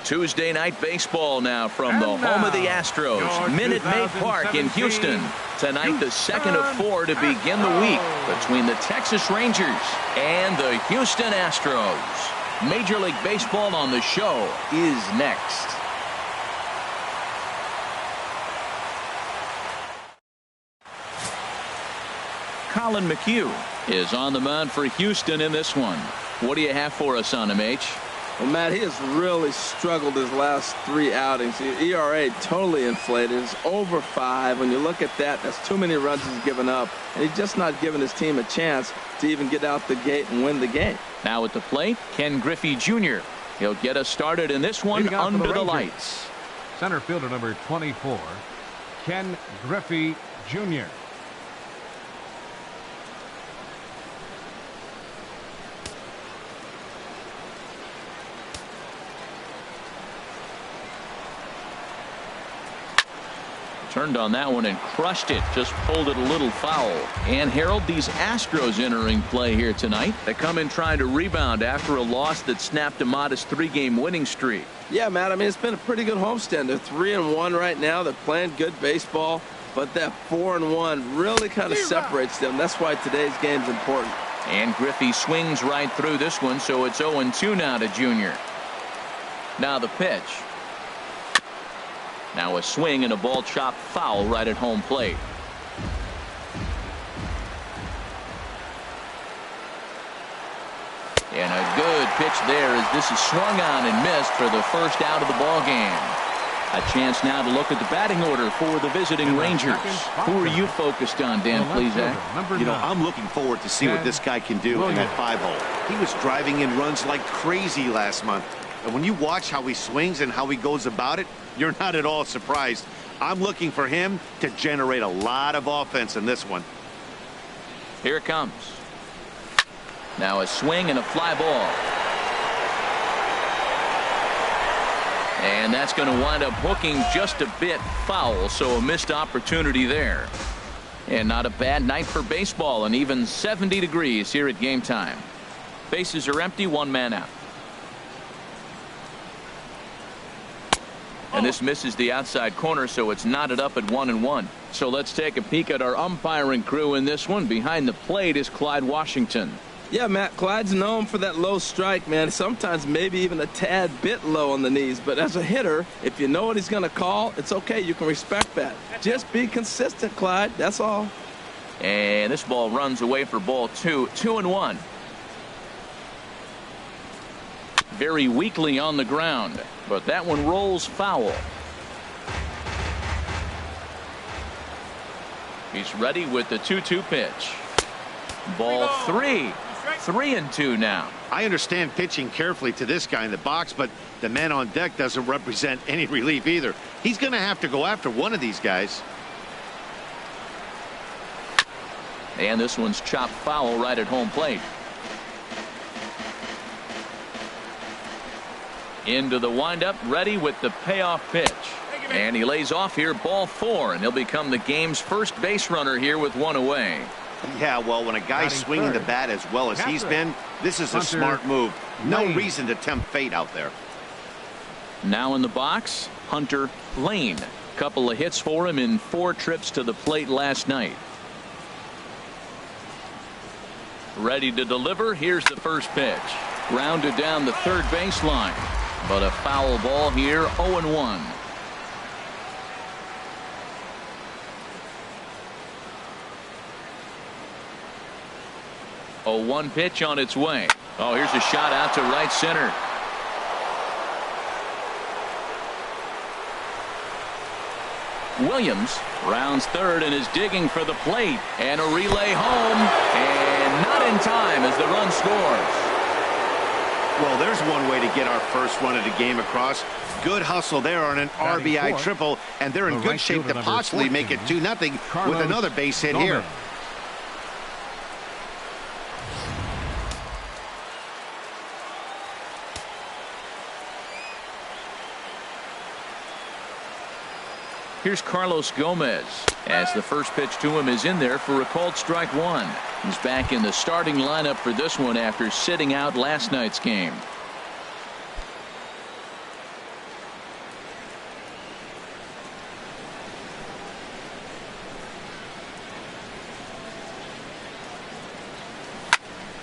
Tuesday night baseball now from the home of the Astros, Minute Maid Park in Houston. Tonight, the second of 4 to begin the week between the Texas Rangers and the Houston Astros. Major League Baseball on the show is next. Colin McHugh is on the mound for Houston in this one. What do you have for us on him, H? Well, Matt, he has really struggled his last 3 outings. The ERA totally inflated. It's over 5. When you look at that, that's too many runs he's given up. And he's just not giving his team a chance to even get out the gate and win the game. Now at the plate, Ken Griffey Jr. He'll get us started in this one under the lights. Center fielder number 24, Ken Griffey Jr. Turned on that one and crushed it. Just pulled it a little foul. And Harold, these Astros entering play here tonight. They come in trying to rebound after a loss that snapped a modest 3-game winning streak. Yeah, Matt, I mean, it's been a pretty good homestand. They're 3-1 right now. They're playing good baseball, but that 4-1 really kind of separates them. That's why today's game's important. And Griffey swings right through this one, so it's 0-2 now to Junior. Now the pitch. Now a swing and a ball chopped foul right at home plate. And a good pitch there as this is swung on and missed for the first out of the ball game. A chance now to look at the batting order for the visiting Rangers. Who are you focused on, Dan Plesac? You know, I'm looking forward to see what this guy can do in that 5-hole. He was driving in runs like crazy last month. And when you watch how he swings and how he goes about it, you're not at all surprised. I'm looking for him to generate a lot of offense in this one. Here it comes. Now a swing and a fly ball. And that's going to wind up hooking just a bit foul, so a missed opportunity there. And not a bad night for baseball, and even 70 degrees here at game time. Bases are empty, 1 man out. And this misses the outside corner, so it's knotted up at 1-1. So let's take a peek at our umpiring crew in this one. Behind the plate is Clyde Washington. Yeah, Matt, Clyde's known for that low strike, man. Sometimes maybe even a tad bit low on the knees. But as a hitter, if you know what he's going to call, it's okay. You can respect that. Just be consistent, Clyde. That's all. And this ball runs away for ball 2. 2-1. Very weakly on the ground, but that one rolls foul. He's ready with the 2-2 pitch. Ball 3. 3-2 now. I understand pitching carefully to this guy in the box, but the man on deck doesn't represent any relief either. He's going to have to go after one of these guys. And this one's chopped foul right at home plate. Into the windup, ready with the payoff pitch. And he lays off here, ball 4, and he'll become the game's first base runner here with 1 away. Yeah, well, when a guy's swinging the bat as well as he's been, this is a smart move. No reason to tempt fate out there. Now in the box, Hunter Lane. Couple of hits for him in 4 trips to the plate last night. Ready to deliver. Here's the first pitch. Grounded down the third baseline. But a foul ball here, 0-1. A 1 pitch on its way. Oh, here's a shot out to right center. Williams rounds third and is digging for the plate. And a relay home. And not in time as the run scores. Well, there's one way to get our first run of the game across. Good hustle there on an RBI triple, and they're in good shape to possibly make it 2-0 with another base hit here. Here's Carlos Gomez as the first pitch to him is in there for a called strike 1. He's back in the starting lineup for this one after sitting out last night's game.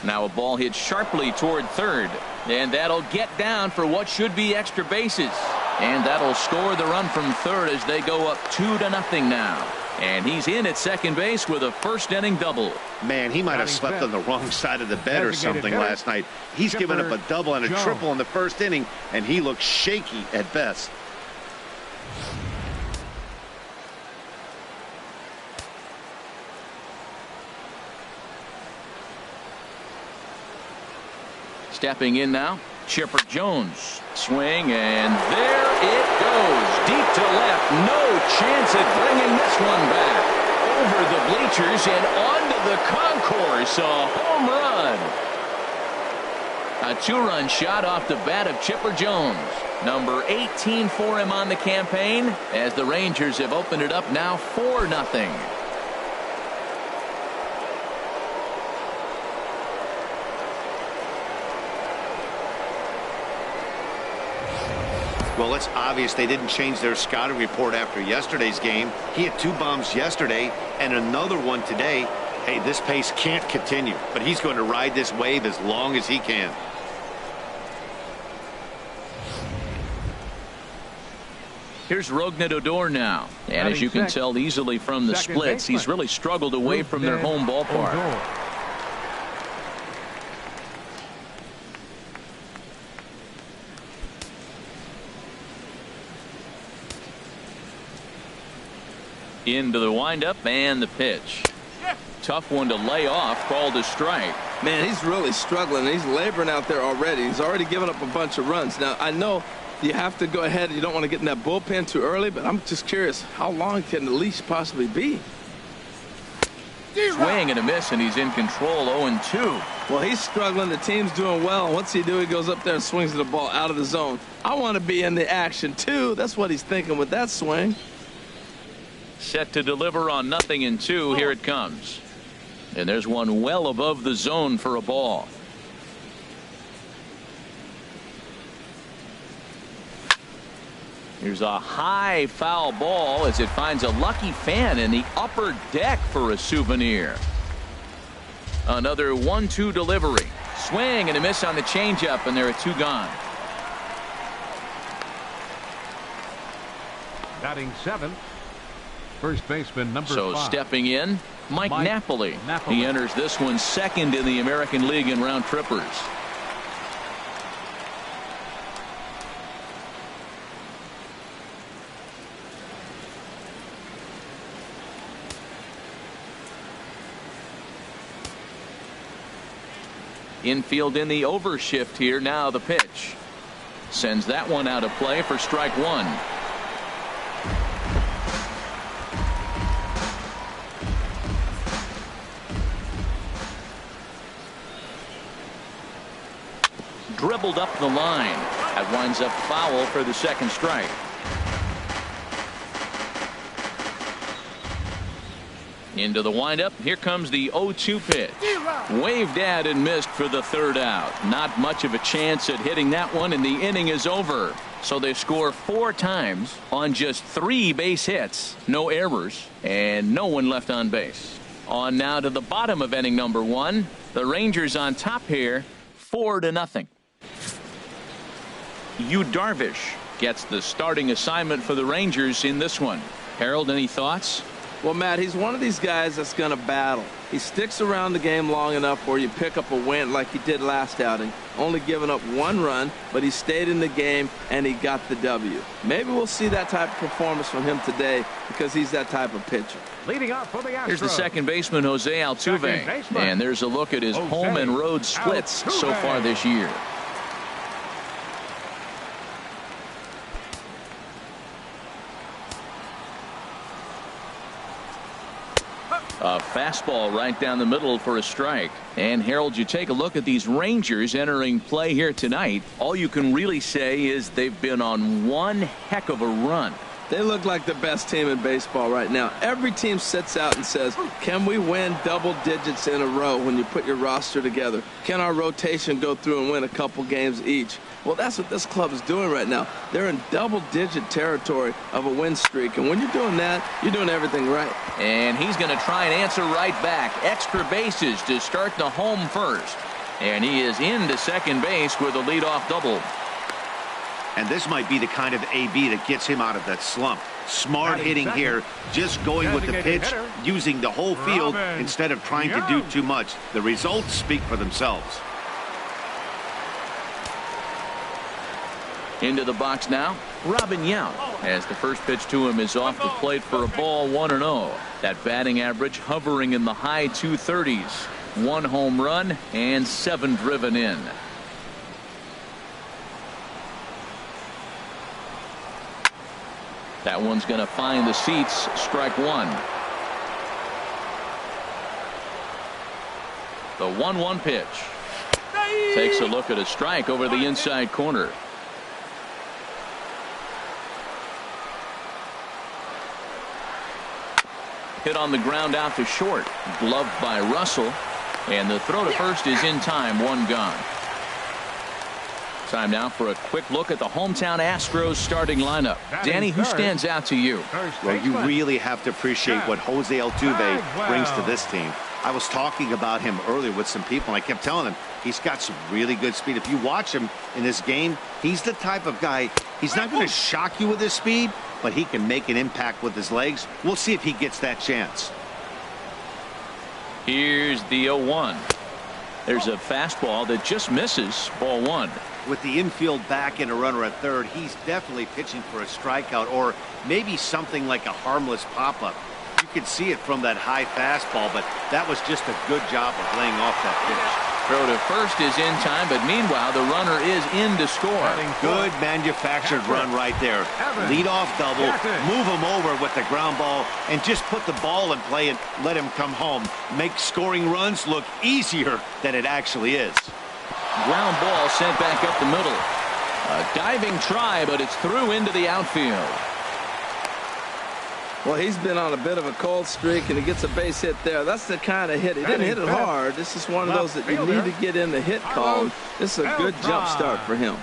Now a ball hit sharply toward third, and that'll get down for what should be extra bases. And that'll score the run from third as they go up 2-0 now. And he's in at second base with a first inning double. Man, he might have slept on the wrong side of the bed or something last night. He's given up a double and a triple in the first inning, and he looks shaky at best. Stepping in now, Chipper Jones. Swing, and there it goes. Deep to left. No chance at bringing this one back. Over the bleachers and onto the concourse. A home run. A two-run shot off the bat of Chipper Jones. Number 18 for him on the campaign, as the Rangers have opened it up now 4-0. Well, it's obvious they didn't change their scouting report after yesterday's game. He had 2 bombs yesterday and another one today. Hey, this pace can't continue, but he's going to ride this wave as long as he can. Here's Rougned Odor now. And as you can tell easily from the splits, he's really struggled away from their home ballpark. Into the windup and the pitch. Tough one to lay off, called a strike. Man, he's really struggling. He's laboring out there already. He's already given up a bunch of runs. Now, I know you have to go ahead. You don't want to get in that bullpen too early, but I'm just curious, how long can the leash possibly be? Swing and a miss, and he's in control. 0-2. Well, he's struggling. The team's doing well. What's he do? He goes up there and swings the ball out of the zone. I want to be in the action, too. That's what he's thinking with that swing. Set to deliver on 0-2. Here it comes. And there's one well above the zone for a ball. Here's a high foul ball as it finds a lucky fan in the upper deck for a souvenir. Another 1-2 delivery. Swing and a miss on the changeup, and there are 2 gone. Batting 7th. First baseman number 5. So stepping in, Mike Napoli. He enters this one second in the American League in round trippers. Infield in the overshift here. Now the pitch. Sends that one out of play for strike 1. Dribbled up the line. That winds up foul for the second strike. Into the windup. Here comes the 0-2 pitch. Waved at and missed for the third out. Not much of a chance at hitting that one, and the inning is over. So they score 4 times on just 3 base hits. No errors and no one left on base. On now to the bottom of inning number 1. The Rangers on top here, 4-0. Yu Darvish gets the starting assignment for the Rangers in this one. Harold, any thoughts? Well, Matt, he's one of these guys that's going to battle. He sticks around the game long enough where you pick up a win like he did last outing. Only giving up 1 run, but he stayed in the game and he got the W. Maybe we'll see that type of performance from him today because he's that type of pitcher. Leading off for the Astros. Here's the second baseman, Jose Altuve. And there's a look at his home and road splits so far this year. A fastball right down the middle for a strike. And Harold, you take a look at these Rangers entering play here tonight. All you can really say is they've been on one heck of a run. They look like the best team in baseball right now. Every team sits out and says, can we win double digits in a row when you put your roster together? Can our rotation go through and win a couple games each? Well, that's what this club is doing right now. They're in double-digit territory of a win streak. And when you're doing that, you're doing everything right. And he's going to try and answer right back. Extra bases to start the home first. And he is into second base with a leadoff double. And this might be the kind of AB that gets him out of that slump. Smart hitting here, just going with the pitch, using the whole field instead of trying to do too much. The results speak for themselves. Into the box now, Robin Yount, as the first pitch to him is off the plate for a ball, 1-0. That batting average hovering in the high 230s. 1 home run and 7 driven in. That one's going to find the seats. Strike one. The 1-1 pitch. Takes a look at a strike over the inside corner. Hit on the ground out to short. Gloved by Russell. And the throw to first is in time. 1 gone. Time now for a quick look at the hometown Astros starting lineup. Danny, who stands out to you? Well, you really have to appreciate what Jose Altuve brings to this team. I was talking about him earlier with some people, and I kept telling them he's got some really good speed. If you watch him in this game, he's the type of guy, he's not going to shock you with his speed, but he can make an impact with his legs. We'll see if he gets that chance. Here's the 0-1. There's a fastball that just misses. Ball 1. With the infield back and a runner at third, he's definitely pitching for a strikeout or maybe something like a harmless pop-up. You could see it from that high fastball, but that was just a good job of laying off that pitch. Throw to first is in time, but meanwhile the runner is in to score. Good manufactured run right there. Lead off double, move him over with the ground ball, and just put the ball in play and let him come home. Make scoring runs look easier than it actually is. Ground ball sent back up the middle. A diving try, but it's through into the outfield. Well, he's been on a bit of a cold streak, and he gets a base hit there. That's the kind of hit. He didn't hit it hard. This is one of those that you need to get in the hit column. This is a good jump start for him.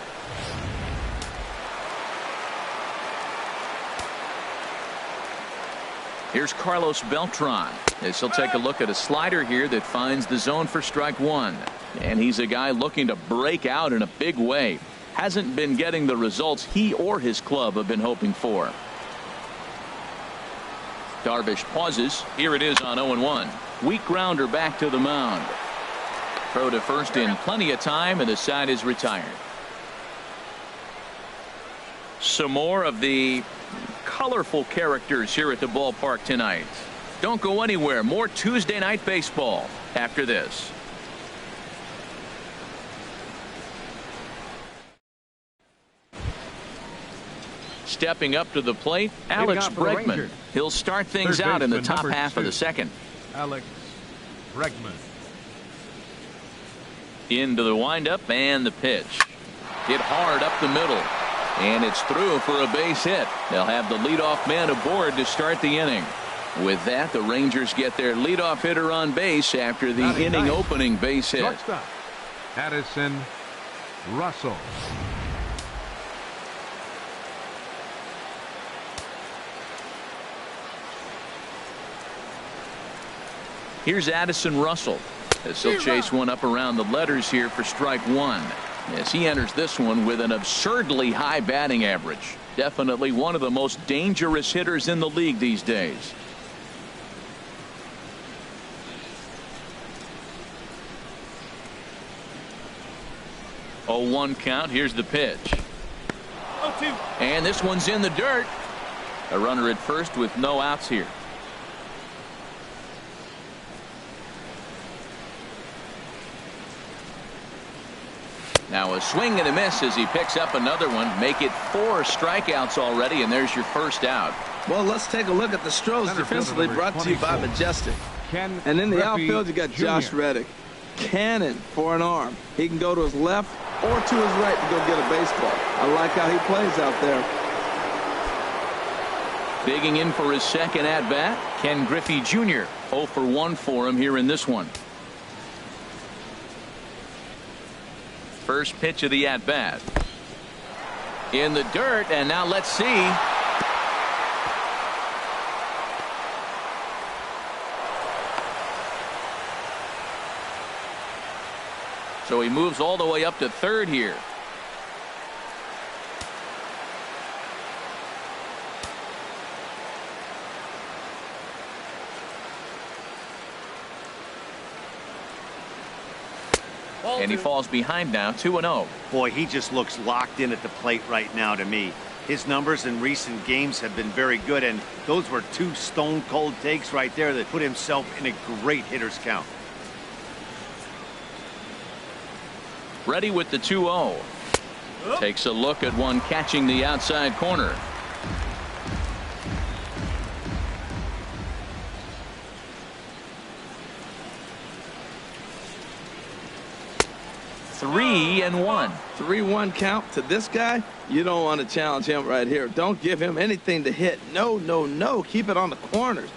Here's Carlos Beltran, as he'll take a look at a slider here that finds the zone for strike one. And he's a guy looking to break out in a big way. Hasn't been getting the results he or his club have been hoping for. Darvish pauses. Here it is on 0-1. Weak grounder back to the mound. Throw to first in plenty of time, and the side is retired. Some more of the colorful characters here at the ballpark tonight. Don't go anywhere. More Tuesday night baseball after this. Stepping up to the plate, Alex Bregman. He'll start things out in the top half of the second. Alex Bregman. Into the windup and the pitch. Hit hard up the middle. And it's through for a base hit. They'll have the leadoff man aboard to start the inning. With that, the Rangers get their leadoff hitter on base after the inning opening base hit. Shortstop, Addison Russell. Here's Addison Russell, as he'll chase one up around the letters here for strike one. As he enters this one with an absurdly high batting average. Definitely one of the most dangerous hitters in the league these days. Oh, 1 count. Here's the pitch. 0-2. And this one's in the dirt. A runner at first with no outs here. Now a swing and a miss as he picks up another one. Make it 4 strikeouts already, and there's your first out. Well, let's take a look at the Stros defensively, brought to you by Majestic. And in the outfield, you got Josh Reddick. Cannon for an arm. He can go to his left or to his right to go get a baseball. I like how he plays out there. Digging in for his second at-bat, Ken Griffey Jr. 0 for 1 for him here in this one. First pitch of the at-bat. In the dirt, and now let's see. So he moves all the way up to third here. And he falls behind now, 2-0. Boy, he just looks locked in at the plate right now to me. His numbers in recent games have been very good, and those were two stone-cold takes right there that put himself in a great hitter's count. Ready with the 2-0. Takes a look at one catching the outside corner. Three and one. 3-1 count to this guy. You don't want to challenge him right here. Don't give him anything to hit. No, no, no. Keep it on the corners.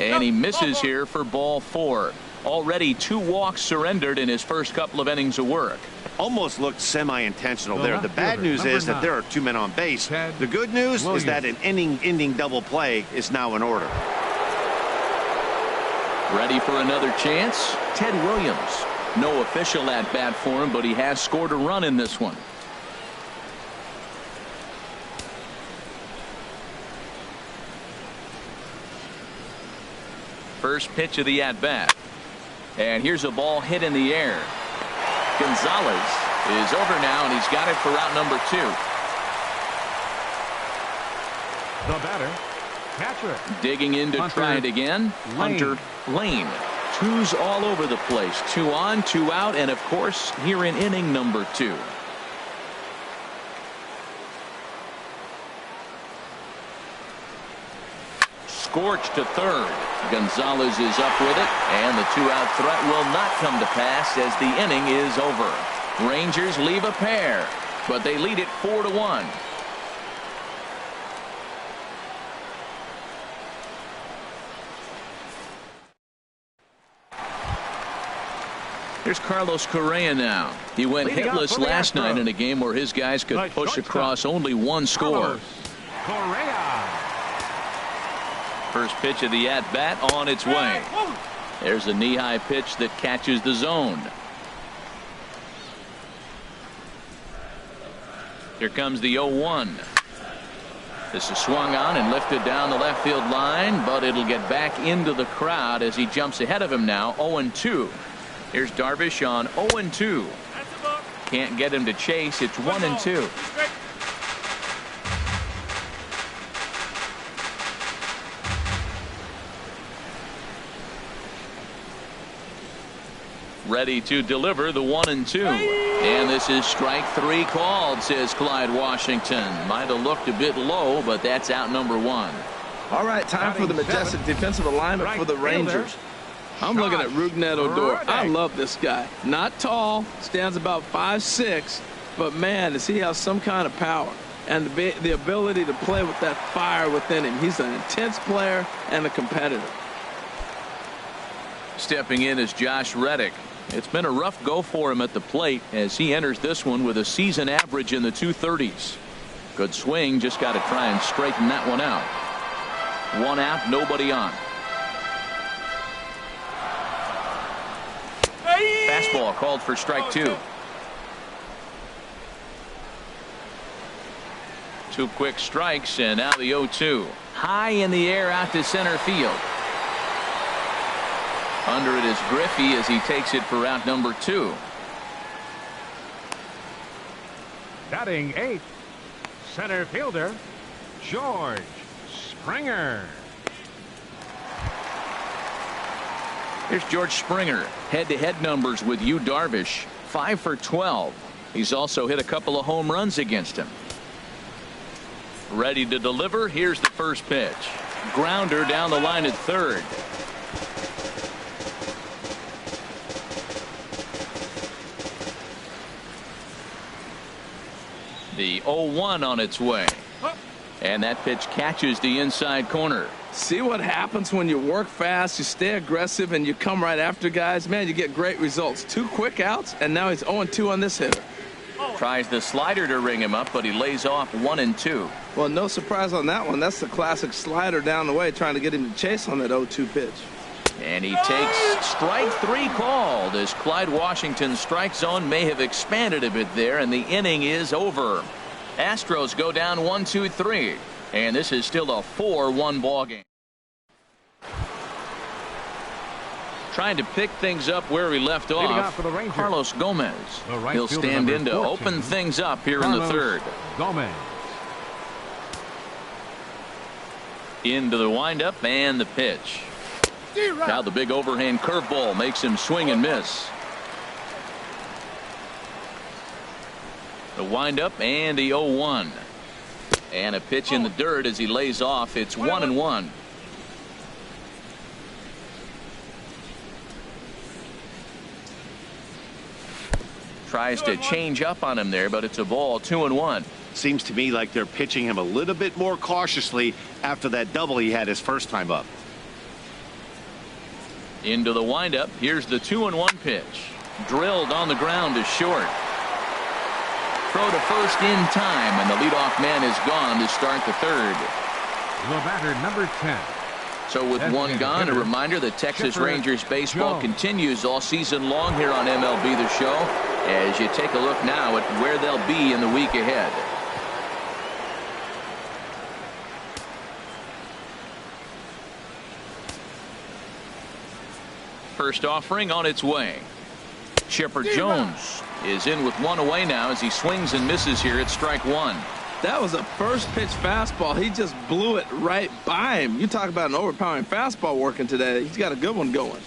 And he misses here for ball 4. Already 2 walks surrendered in his first couple of innings of work. Almost looked semi-intentional there. The bad news is that there are 2 men on base. The good news is that an inning-ending double play is now in order. Ready for another chance? Ted Williams. No official at bat for him, but he has scored a run in this one. First pitch of the at-bat. And here's a ball hit in the air. Gonzalez is over now, and he's got it for out number 2. The batter, catcher. Digging in to try it again. Hunter Lane. 2's all over the place. 2 on, 2 out, and of course here in inning number 2. Scorched to third. Gonzalez is up with it, and the 2-out threat will not come to pass as the inning is over. Rangers leave a pair, but they lead it 4-1. Here's Carlos Correa now. He went hitless last night in a game where his guys could push across only 1 score. Correa. First pitch of the at-bat on its way. There's a knee-high pitch that catches the zone. Here comes the 0-1. This is swung on and lifted down the left field line, but it'll get back into the crowd as he jumps ahead of him now. 0-2. Here's Darvish on 0-2. Can't get him to chase. It's 1-2. Ready to deliver the 1-2. And this is strike 3 called, says Clyde Washington. Might have looked a bit low, but that's out number 1. All right, time for the majestic defensive alignment for the Rangers. I'm looking at Rougned Odor. I love this guy. Not tall, stands about 5'6", but man, does he have some kind of power and the ability to play with that fire within him. He's an intense player and a competitor. Stepping in is Josh Reddick. It's been a rough go for him at the plate as he enters this one with a season average in the 230s. Good swing, just got to try and straighten that one out. 1 out, nobody on. Fastball called for strike 2. 2 quick strikes, and now the 0-2. High in the air out to center field. Under it is Griffey as he takes it for out number 2. Batting 8th, center fielder, George Springer. Here's George Springer. Head-to-head numbers with Yu Darvish. 5 for 12. He's also hit a couple of home runs against him. Ready to deliver. Here's the first pitch. Grounder down the line at third. The 0-1 on its way. And that pitch catches the inside corner. See what happens when you work fast, you stay aggressive, and you come right after guys? Man, you get great results. 2 quick outs, and now he's 0-2 on this hitter. Tries the slider to ring him up, but he lays off 1-2. Well, no surprise on that one. That's the classic slider down the way, trying to get him to chase on that 0-2 pitch. And he takes strike 3 called as Clyde Washington's strike zone may have expanded a bit there, and the inning is over. Astros go down 1-2-3, and this is still a 4-1 ball game. Trying to pick things up where he left off, Carlos Gomez. He'll stand in to open things up here in the third. Gomez. Into the windup and the pitch. Now the big overhand curveball makes him swing and miss. The windup and the 0-1. And a pitch in the dirt as he lays off. It's 1-1. Tries to change up on him there, but it's a ball. 2-1. Seems to me like they're pitching him a little bit more cautiously after that double he had his first time up. Into the windup. Here's the 2-1 pitch. Drilled on the ground to short. Throw to first in time, and the leadoff man is gone to start the third. The batter, number 10. So with one gone, a reminder that Texas Rangers baseball continues all season long here on MLB The Show, as you take a look now at where they'll be in the week ahead. First offering on its way. Chipper Jones is in with one away now as he swings and misses here at strike 1. That was a first pitch fastball. He just blew it right by him. You talk about an overpowering fastball working today. He's got a good one going.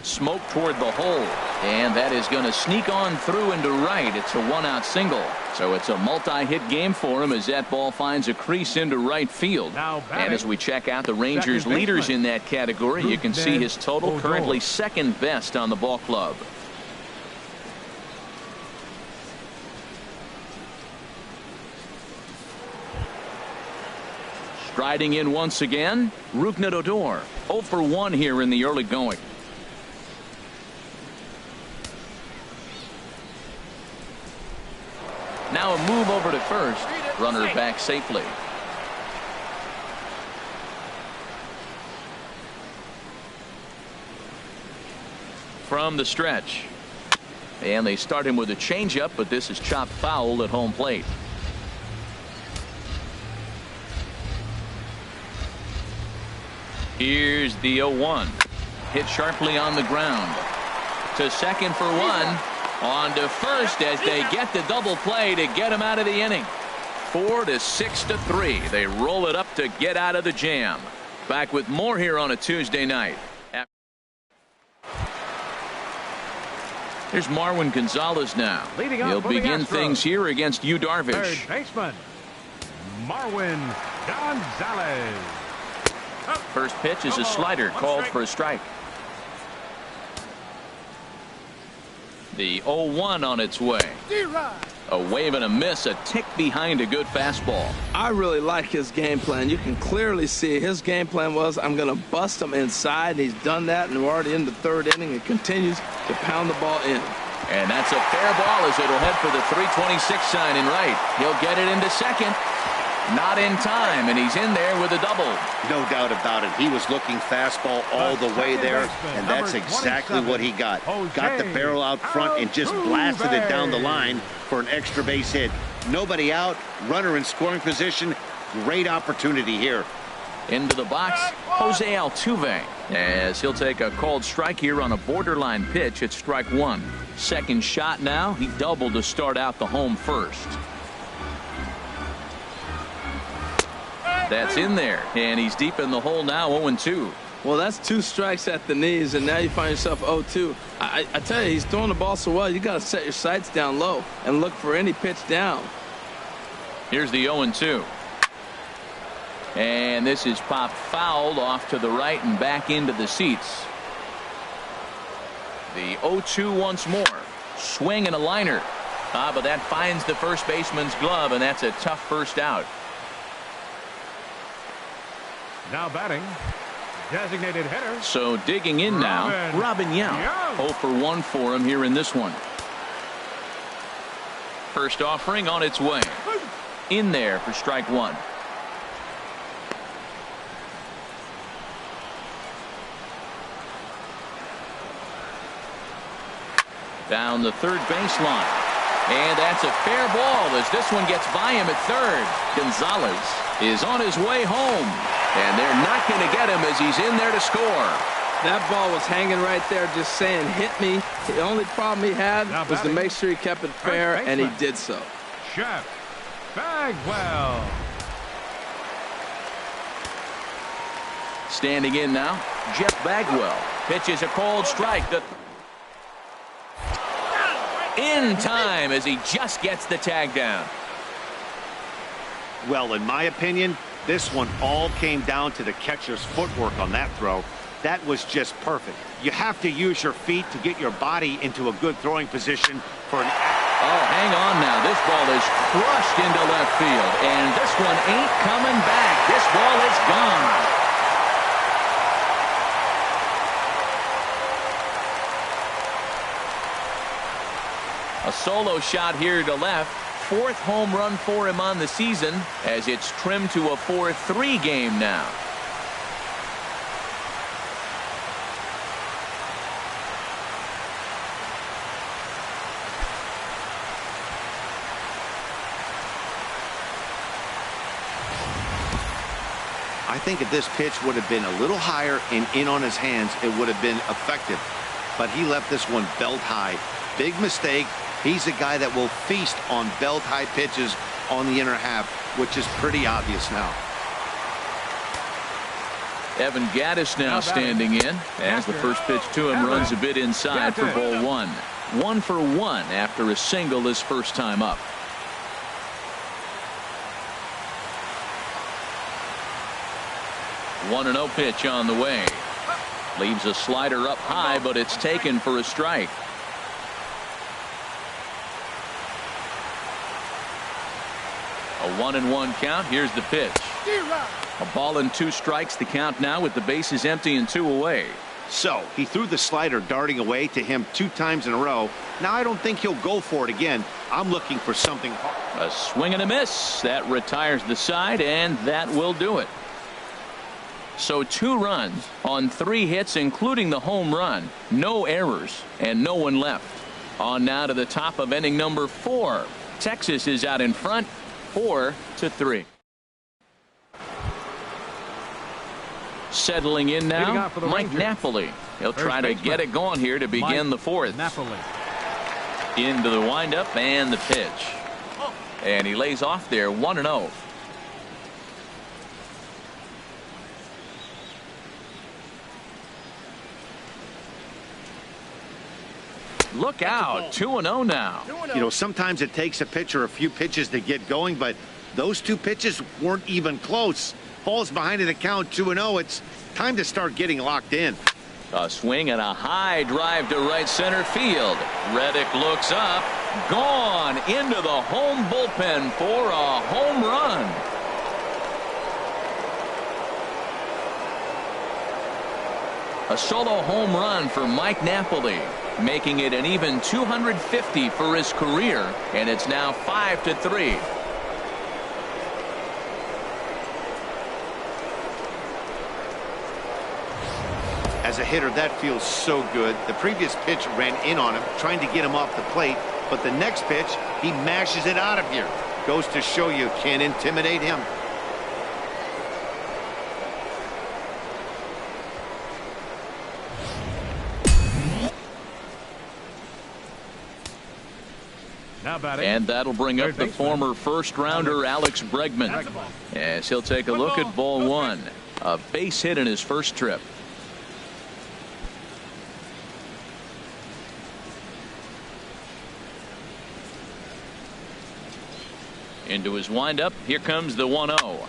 Smoke toward the hole, and that is going to sneak on through into right. It's a 1-out single, so it's a multi-hit game for him as that ball finds a crease into right field. And as we check out the Rangers leaders in that category, you can see his total currently second best on the ball club. Striding in once again, Rougned Odor. 0 for 1 here in the early going. Now a move over to first. Runner back safely. From the stretch. And they start him with a changeup, but this is chopped foul at home plate. Here's the 0-1. Hit sharply on the ground. To second for 1. On to first as they get the double play to get him out of the inning. 4-6-3. They roll it up to get out of the jam. Back with more here on a Tuesday night. Here's Marwin Gonzalez now. He'll begin things here against Yu Darvish. Third baseman, Marwin Gonzalez. First pitch is a slider called for a strike. The 0-1 on its way. A wave and a miss, a tick behind a good fastball. I really like his game plan. You can clearly see his game plan was, I'm going to bust him inside. He's done that, and we're already in the third inning. It continues to pound the ball in. And that's a fair ball as it'll head for the 326 sign in right. He'll get it into second. Not in time, and he's in there with a double. No doubt about it. He was looking fastball all the way there, and that's exactly what he got. Got the barrel out front and just blasted it down the line for an extra base hit. Nobody out, runner in scoring position. Great opportunity here. Into the box, Jose Altuve, as he'll take a called strike here on a borderline pitch at strike 1. Second shot now. He doubled to start out the home first. That's in there, and he's deep in the hole now, 0-2. Well, that's 2 strikes at the knees, and now you find yourself 0-2. I tell you, he's throwing the ball so well, you got to set your sights down low and look for any pitch down. Here's the 0-2. And this is popped fouled off to the right and back into the seats. The 0-2 once more. Swing and a liner. But that finds the first baseman's glove, and that's a tough first out. Now batting, designated hitter. So digging in now, Robin Yount. 0 for 1 for him here in this one. First offering on its way. In there for strike one. Down the third baseline. And that's a fair ball as this one gets by him at third. Gonzalez is on his way home. And they're not going to get him as he's in there to score. That ball was hanging right there just saying hit me. The only problem he had was to make sure he kept it fair, and he did so. Jeff Bagwell. Standing in now, Jeff Bagwell pitches a cold strike. In time as he just gets the tag down. Well, in my opinion, this one all came down to the catcher's footwork on that throw. That was just perfect. You have to use your feet to get your body into a good throwing position for an... Oh, hang on now. This ball is crushed into left field, and this one ain't coming back. This ball is gone. A solo shot here to left. Fourth home run for him on the season as it's trimmed to a 4-3 game now. I think if this pitch would have been a little higher and in on his hands, it would have been effective. But he left this one belt high. Big mistake. He's a guy that will feast on belt high pitches on the inner half, which is pretty obvious now. Evan Gaddis now standing in as the first pitch to him runs a bit inside for ball one. 1 for 1 after a single his first time up. One 1-0 pitch on the way. Leaves a slider up high, but it's taken for a strike. A 1-1 count. Here's the pitch. A ball and 2 strikes the count now with the bases empty and 2 away. So he threw the slider darting away to him 2 times in a row. Now I don't think he'll go for it again. I'm looking for something. A swing and a miss. That retires the side, and that will do it. So 2 runs on 3 hits, including the home run. No errors and no one left. On now to the top of inning number 4. Texas is out in front 4-3. Settling in now, Mike Napoli. He'll try to get it going here to begin the 4th. Into the windup and the pitch. And he lays off there 1-0. Look out, 2-0 now. You know, sometimes it takes a pitcher a few pitches to get going, but those 2 pitches weren't even close. Falls behind in the count 2-0. It's time to start getting locked in. A swing and a high drive to right center field. Reddick looks up, gone into the home bullpen for a home run. A solo home run for Mike Napoli, making it an even 250 for his career, and it's now 5-3. As a hitter, that feels so good. The previous pitch ran in on him, trying to get him off the plate, but the next pitch, he mashes it out of here. Goes to show you can't intimidate him. And that'll bring up the former first-rounder Alex Bregman as he'll take a look at ball 1. A base hit in his first trip. Into his windup. Here comes the 1-0.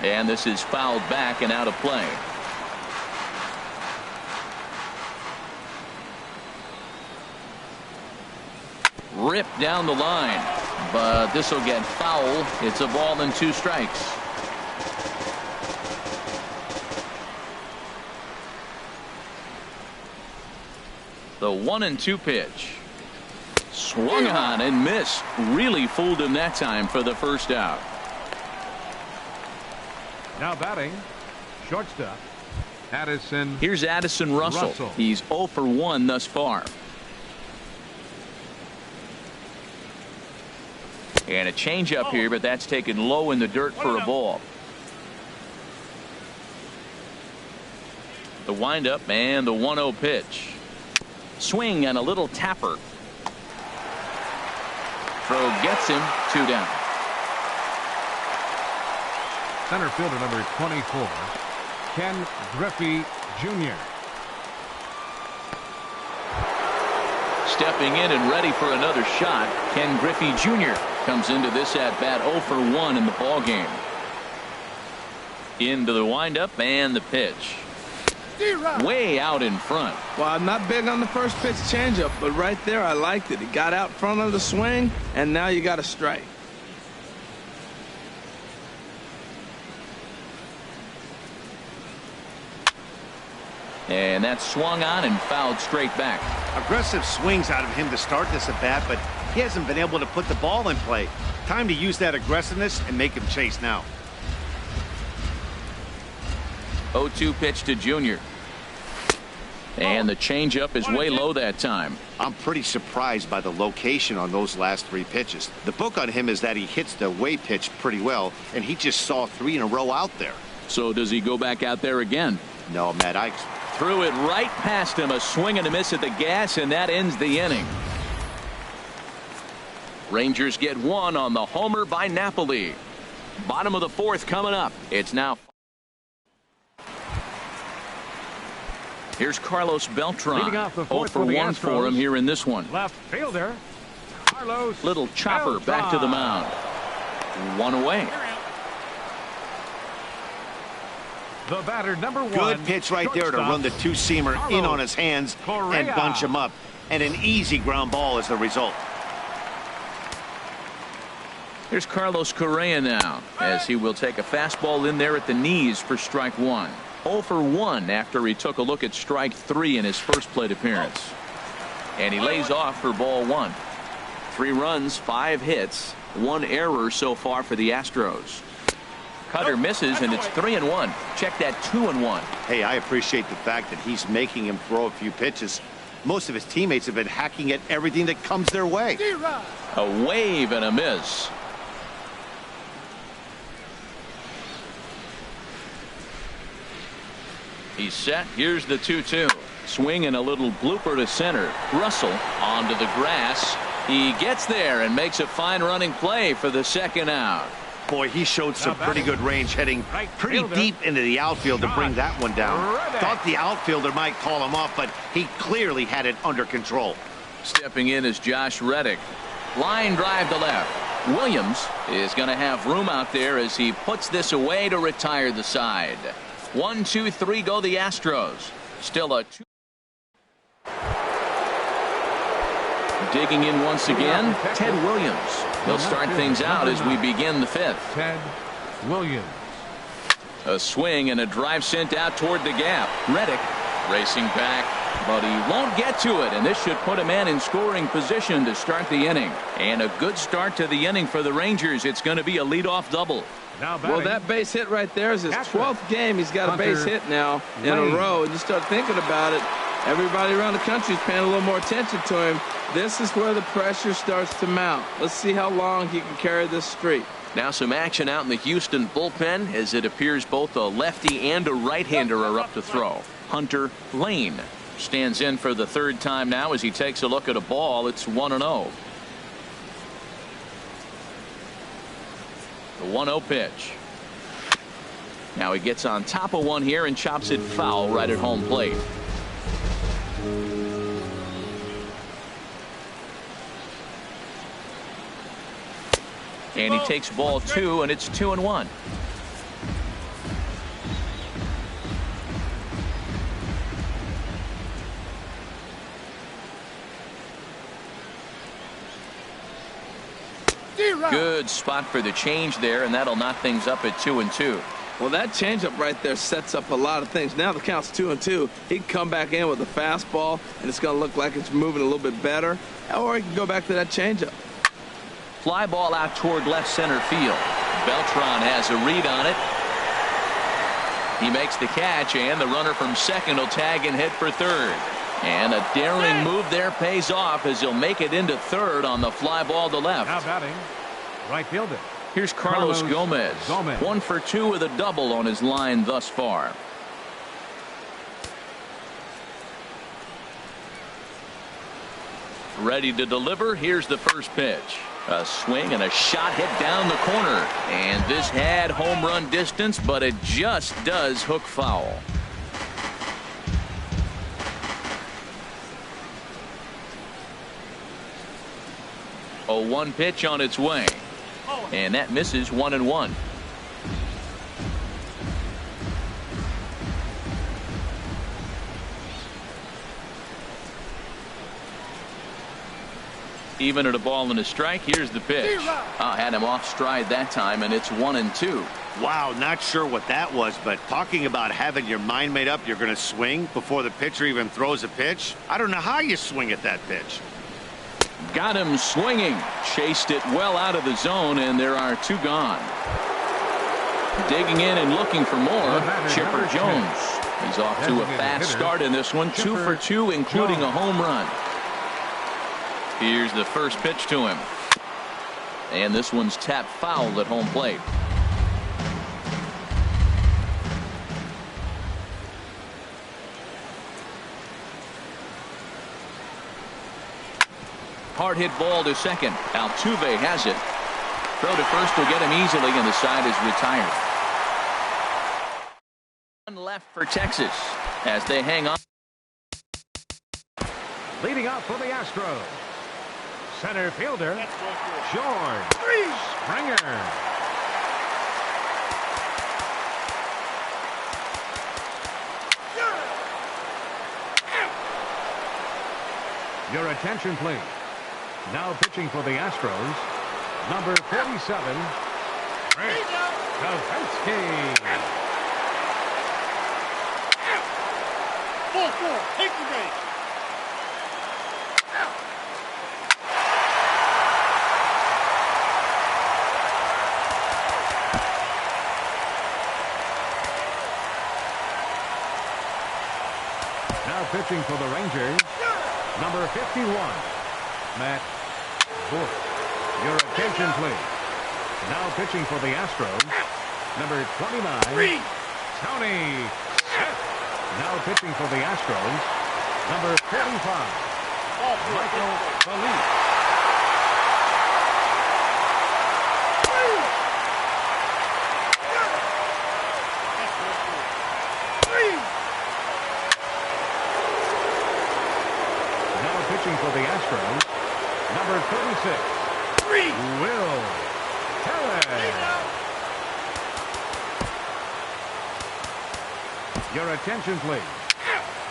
And this is fouled back and out of play. Ripped down the line, but this will get foul. It's a ball and 2 strikes. The 1-2 pitch. Swung on and missed. Really fooled him that time for the first out. Now batting, shortstop, Addison. Here's Addison Russell. He's 0 for 1 thus far. And a changeup here, but that's taken low in the dirt for a ball. The windup and the 1-0 pitch. Swing and a little tapper. Throw gets him, 2 down. Center fielder number 24, Ken Griffey Jr. Stepping in and ready for another shot, Ken Griffey Jr. comes into this at bat 0 for 1 in the ball game. Into the windup and the pitch. Way out in front. Well, I'm not big on the first pitch changeup, but right there I liked it. He got out front of the swing, and now you got a strike. And that's swung on and fouled straight back. Aggressive swings out of him to start this at bat, but he hasn't been able to put the ball in play. Time to use that aggressiveness and make him chase now. 0-2 pitch to Junior. And the changeup is way low that time. I'm pretty surprised by the location on those last 3 pitches. The book on him is that he hits the way pitch pretty well, and he just saw 3 in a row out there. So does he go back out there again? No, Matt, I threw it right past him. A swing and a miss at the gas, and that ends the inning. Rangers get 1 on the homer by Napoli. Bottom of the 4th coming up. It's now. Here's Carlos Beltran. 0 for 1 for him here in this one. Left fielder, Carlos. Little chopper Beltran. back to the mound. 1 away. The batter, number 1. Good pitch right there to run the 2-seamer in on his hands and bunch him up. And an easy ground ball as the result. Here's Carlos Correa now, as he will take a fastball in there at the knees for strike 1. 0 for 1 after he took a look at strike 3 in his first plate appearance. And he lays off for ball 1. 3 runs, 5 hits, 1 error so far for the Astros. Cutter misses, and it's 3-1. Check that 2-1. Hey, I appreciate the fact that he's making him throw a few pitches. Most of his teammates have been hacking at everything that comes their way. A wave and a miss. He's set. Here's the 2-2. Swing and a little blooper to center. Russell onto the grass. He gets there and makes a fine running play for the second out. Boy, he showed some pretty good range, heading pretty deep into the outfield to bring that one down. Thought the outfielder might call him off, but he clearly had it under control. Stepping in is Josh Reddick. Line drive to left. Williams is going to have room out there as he puts this away to retire the side. 1, 2, 3 go the Astros. Still a 2. Digging in once again, Ted Williams. He'll start things out as we begin the 5th. Ted Williams. A swing and a drive sent out toward the gap. Reddick racing back, but he won't get to it, and this should put a man in scoring position to start the inning. And a good start to the inning for the Rangers. It's going to be a leadoff double. Well, that base hit right there is his 12th game. He's got a base hit now in a row. And you start thinking about it, everybody around the country is paying a little more attention to him. This is where the pressure starts to mount. Let's see how long he can carry this streak. Now some action out in the Houston bullpen, as it appears both a lefty and a right-hander are up to throw. Hunter Lane stands in for the 3rd time now as he takes a look at a ball. It's 1-0. The 1-0 pitch. Now he gets on top of one here and chops it foul right at home plate. And he takes ball 2, and it's 2-1. Good spot for the change there, and that'll knock things up at 2-2. Well, that changeup right there sets up a lot of things. Now the count's 2-2. He can come back in with a fastball, and it's going to look like it's moving a little bit better. Or he can go back to that changeup. Fly ball out toward left center field. Beltran has a read on it. He makes the catch, and the runner from second will tag and head for third. And a daring move there pays off as he'll make it into third on the fly ball to left. Now batting, right fielder. Here's Carlos Gomez. 1 for 2 with a double on his line thus far. Ready to deliver. Here's the first pitch. A swing and a shot hit down the corner. And this had home run distance, but it just does hook foul. A 1 pitch on its way. And that misses 1-1. Even at a ball and a strike. Here's the pitch. Had him off stride that time, and it's 1-2. Wow, not sure what that was, but talking about having your mind made up you're going to swing before the pitcher even throws a pitch. I don't know how you swing at that pitch. Got him swinging. Chased it well out of the zone, and there are 2 gone. Digging in and looking for more. Chipper Jones. He's off to a fast start in this one. 2 for 2, including a home run. Here's the first pitch to him. And this one's tapped foul at home plate. Hard hit ball to second. Altuve has it. Throw to first will get him easily, and the side is retired. One left for Texas as they hang on. Leading out for the Astros, center fielder George Springer. Your attention, please. Now pitching for the Astros, number 47, Rick Kowalski. Take the base. Now pitching for the Rangers, number 51, Matt Bush. Your attention, please. Now pitching for the Astros, number 29, Tony Seth. Now pitching for the Astros, number 45, Michael Felipe. Pitching for the Astros, number 36, Will Tellez. Your attention, please.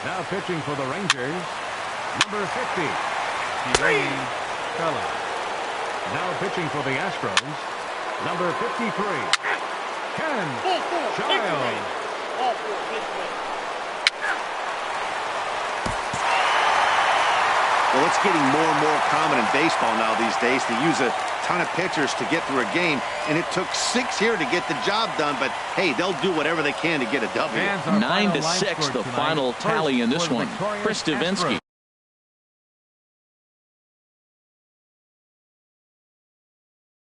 Now pitching for the Rangers, number 50, Ray Tellez. Now pitching for the Astros, number 53, Ken Giles. Well, it's getting more and more common in baseball now these days to use a ton of pitchers to get through a game, and it took 6 here to get the job done, but hey, they'll do whatever they can to get a W. 9-6 the final tally in this one. Chris Davinsky.